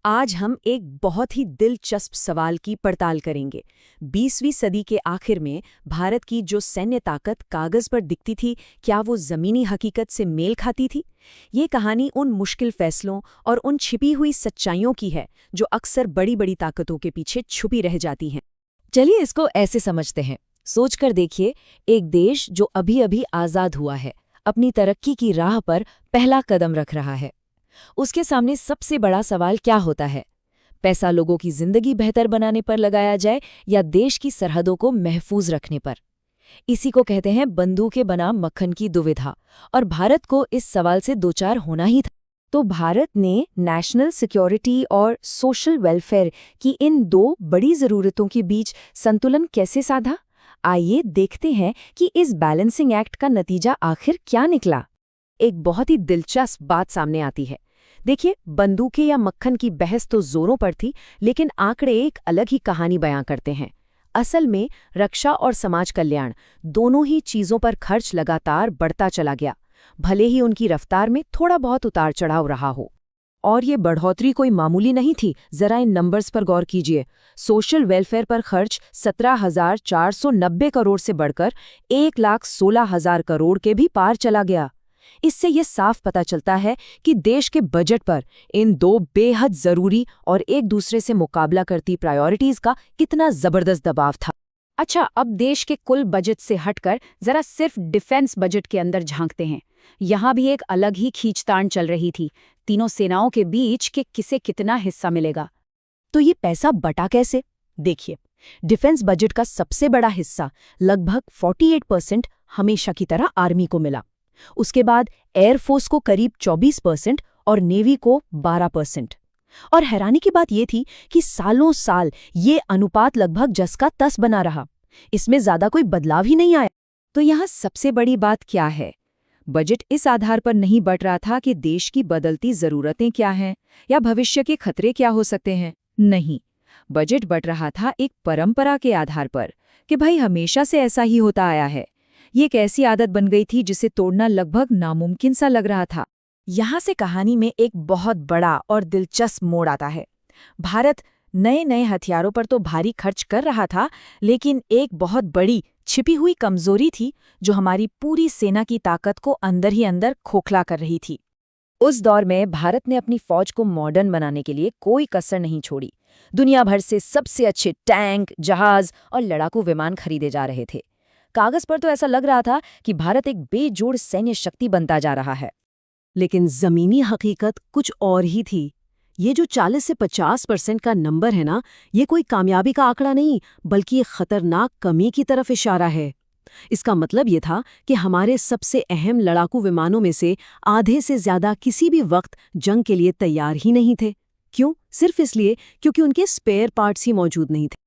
आज हम एक बहुत ही दिलचस्प सवाल की पड़ताल करेंगे। 20वीं सदी के आखिर में भारत की जो सैन्य ताकत कागज पर दिखती थी, क्या वो जमीनी हकीकत से मेल खाती थी? ये कहानी उन मुश्किल फैसलों और उन छिपी हुई सच्चाइयों की है जो अक्सर बड़ी बड़ी ताकतों के पीछे छुपी रह जाती हैं। चलिए इसको ऐसे समझते हैं। सोचकर देखिए, एक देश जो अभी अभी आज़ाद हुआ है, अपनी तरक्की की राह पर पहला कदम रख रहा है। उसके सामने सबसे बड़ा सवाल क्या होता है? पैसा लोगों की जिंदगी बेहतर बनाने पर लगाया जाए या देश की सरहदों को महफूज रखने पर? इसी को कहते हैं बंदूकें बनाम मक्खन की दुविधा, और भारत को इस सवाल से दो चार होना ही था। तो भारत ने नेशनल सिक्योरिटी और सोशल वेलफेयर की इन दो बड़ी ज़रूरतों के बीच संतुलन कैसे साधा? आइए देखते हैं कि इस बैलेंसिंग एक्ट का नतीजा आखिर क्या निकला। एक बहुत ही दिलचस्प बात सामने आती है। देखिए, बंदूकें या मक्खन की बहस तो जोरों पर थी, लेकिन आंकड़े एक अलग ही कहानी बयां करते हैं। असल में रक्षा और समाज कल्याण दोनों ही चीजों पर खर्च लगातार बढ़ता चला गया, भले ही उनकी रफ्तार में थोड़ा बहुत उतार चढ़ाव रहा हो। और ये बढ़ोतरी कोई मामूली नहीं थी। जरा इन नंबर्स पर गौर कीजिए। सोशल वेलफेयर पर खर्च 17,490 करोड़ से बढ़कर 1,16,000 करोड़ के भी पार चला गया। इससे ये साफ पता चलता है कि देश के बजट पर इन दो बेहद जरूरी और एक दूसरे से मुकाबला करती प्रायोरिटीज का कितना जबरदस्त दबाव था। अच्छा, अब देश के कुल बजट से हटकर जरा सिर्फ डिफेंस बजट के अंदर झांकते हैं। यहाँ भी एक अलग ही खींचतान चल रही थी, तीनों सेनाओं के बीच कि किसे कितना हिस्सा मिलेगा। तो ये पैसा बटा कैसे? देखिए, डिफेंस बजट का सबसे बड़ा हिस्सा लगभग 48% हमेशा की तरह आर्मी को मिला। उसके बाद एयरफोर्स को करीब 24% और नेवी को 12%। और हैरानी की बात यह थी कि सालों साल ये अनुपात लगभग जस का तस बना रहा। इसमें ज्यादा कोई बदलाव ही नहीं आया। तो यहाँ सबसे बड़ी बात क्या है? बजट इस आधार पर नहीं बढ़ रहा था कि देश की बदलती जरूरतें क्या हैं या भविष्य के खतरे क्या हो सकते हैं। नहीं, बजट बढ़ रहा था एक परंपरा के आधार पर कि भाई हमेशा से ऐसा ही होता आया है। ये एक ऐसी आदत बन गई थी जिसे तोड़ना लगभग नामुमकिन सा लग रहा था। यहाँ से कहानी में एक बहुत बड़ा और दिलचस्प मोड़ आता है। भारत नए नए हथियारों पर तो भारी खर्च कर रहा था, लेकिन एक बहुत बड़ी छिपी हुई कमजोरी थी जो हमारी पूरी सेना की ताकत को अंदर ही अंदर खोखला कर रही थी। उस दौर में भारत ने अपनी फौज को मॉडर्न बनाने के लिए कोई कसर नहीं छोड़ी। दुनिया भर से सबसे अच्छे टैंक, जहाज और लड़ाकू विमान खरीदे जा रहे थे। कागज पर तो ऐसा लग रहा था कि भारत एक बेजोड़ सैन्य शक्ति बनता जा रहा है। लेकिन जमीनी हकीकत कुछ और ही थी। ये जो 40 से 50% का नंबर है ना, ये कोई कामयाबी का आंकड़ा नहीं, बल्कि एक खतरनाक कमी की तरफ इशारा है। इसका मतलब ये था कि हमारे सबसे अहम लड़ाकू विमानों में से आधे से ज्यादा किसी भी वक्त जंग के लिए तैयार ही नहीं थे। क्यों? सिर्फ इसलिए क्योंकि उनके स्पेयर पार्ट्स ही मौजूद नहीं थे।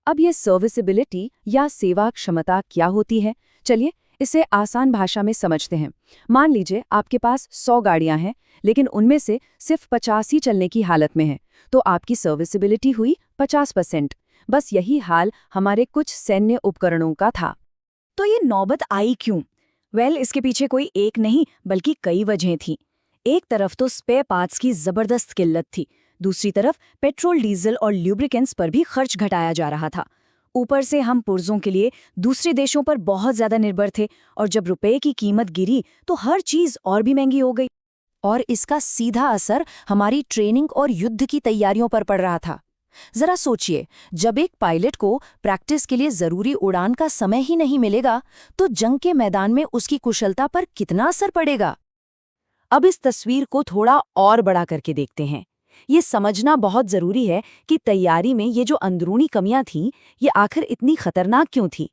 अब ये सर्विसिबिलिटी या सेवा क्षमता क्या होती है? चलिए इसे आसान भाषा में समझते हैं। मान लीजिए आपके पास 100 गाड़ियां हैं, लेकिन उनमें से सिर्फ 50 ही चलने की हालत में हैं, तो आपकी सर्विसिबिलिटी हुई 50%। बस यही हाल हमारे कुछ सैन्य उपकरणों का था। तो ये नौबत आई क्यों? इसके पीछे कोई एक नहीं बल्कि कई वजहें थीं। एक तरफ तो स्पेयर पार्ट्स की जबरदस्त किल्लत थी, दूसरी तरफ पेट्रोल, डीजल और ल्यूब्रिकेंट्स पर भी खर्च घटाया जा रहा था। ऊपर से हम पुर्जों के लिए दूसरे देशों पर बहुत ज्यादा निर्भर थे, और जब रुपए की कीमत गिरी तो हर चीज और भी महंगी हो गई। और इसका सीधा असर हमारी ट्रेनिंग और युद्ध की तैयारियों पर पड़ रहा था। जरा सोचिए, जब एक पायलट को प्रैक्टिस के लिए जरूरी उड़ान का समय ही नहीं मिलेगा, तो जंग के मैदान में उसकी कुशलता पर कितना असर पड़ेगा। अब इस तस्वीर को थोड़ा और बड़ा करके देखते हैं। ये समझना बहुत जरूरी है कि तैयारी में ये जो अंदरूनी कमियां थीं, ये आखिर इतनी खतरनाक क्यों थी।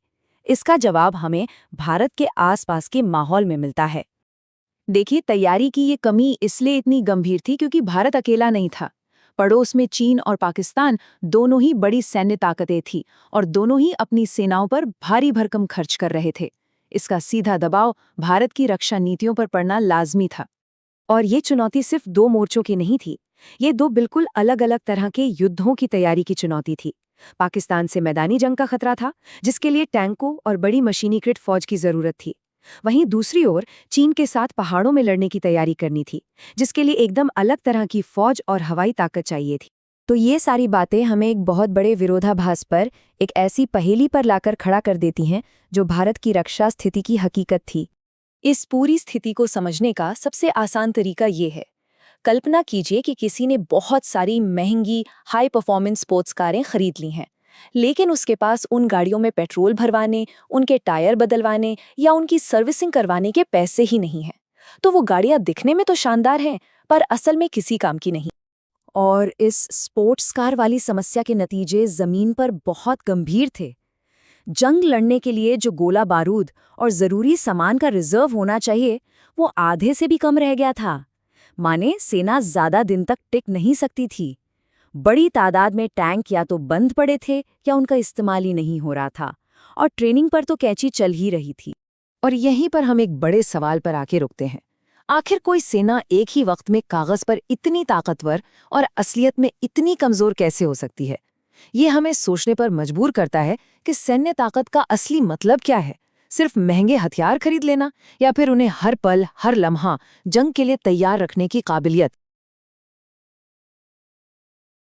इसका जवाब हमें भारत के आसपास के माहौल में मिलता है। देखिए, तैयारी की ये कमी इसलिए इतनी गंभीर थी क्योंकि भारत अकेला नहीं था। पड़ोस में चीन और पाकिस्तान दोनों ही बड़ी सैन्य ताकतें थीं, और दोनों ही अपनी सेनाओं पर भारी भरकम खर्च कर रहे थे। इसका सीधा दबाव भारत की रक्षा नीतियों पर पड़ना लाजमी था। और ये चुनौती सिर्फ दो मोर्चों की नहीं थी, ये दो बिल्कुल अलग अलग तरह के युद्धों की तैयारी की चुनौती थी। पाकिस्तान से मैदानी जंग का खतरा था, जिसके लिए टैंकों और बड़ी मशीनीकृत फौज की जरूरत थी। वहीं दूसरी ओर चीन के साथ पहाड़ों में लड़ने की तैयारी करनी थी, जिसके लिए एकदम अलग तरह की फौज और हवाई ताकत चाहिए थी। तो ये सारी बातें हमें एक बहुत बड़े विरोधाभास पर, एक ऐसी पहेली पर लाकर खड़ा कर देती हैं जो भारत की रक्षा स्थिति की हकीकत थी। इस पूरी स्थिति को समझने का सबसे आसान तरीका ये है। कल्पना कीजिए कि किसी ने बहुत सारी महंगी हाई परफॉर्मेंस स्पोर्ट्स कारें खरीद ली हैं, लेकिन उसके पास उन गाड़ियों में पेट्रोल भरवाने, उनके टायर बदलवाने या उनकी सर्विसिंग करवाने के पैसे ही नहीं हैं। तो वो गाड़ियां दिखने में तो शानदार हैं, पर असल में किसी काम की नहीं। और इस स्पोर्ट्स कार वाली समस्या के नतीजे जमीन पर बहुत गंभीर थे। जंग लड़ने के लिए जो गोला बारूद और जरूरी सामान का रिजर्व होना चाहिए, वो आधे से भी कम रह गया था। माने सेना ज्यादा दिन तक टिक नहीं सकती थी। बड़ी तादाद में टैंक या तो बंद पड़े थे या उनका इस्तेमाल ही नहीं हो रहा था, और ट्रेनिंग पर तो कैंची चल ही रही थी। और यहीं पर हम एक बड़े सवाल पर आके रुकते हैं। आखिर कोई सेना एक ही वक्त में कागज पर इतनी ताकतवर और असलियत में इतनी कमजोर कैसे हो सकती है? ये हमें सोचने पर मजबूर करता है कि सैन्य ताकत का असली मतलब क्या है। सिर्फ महंगे हथियार खरीद लेना, या फिर उन्हें हर पल हर लम्हा जंग के लिए तैयार रखने की काबिलियत?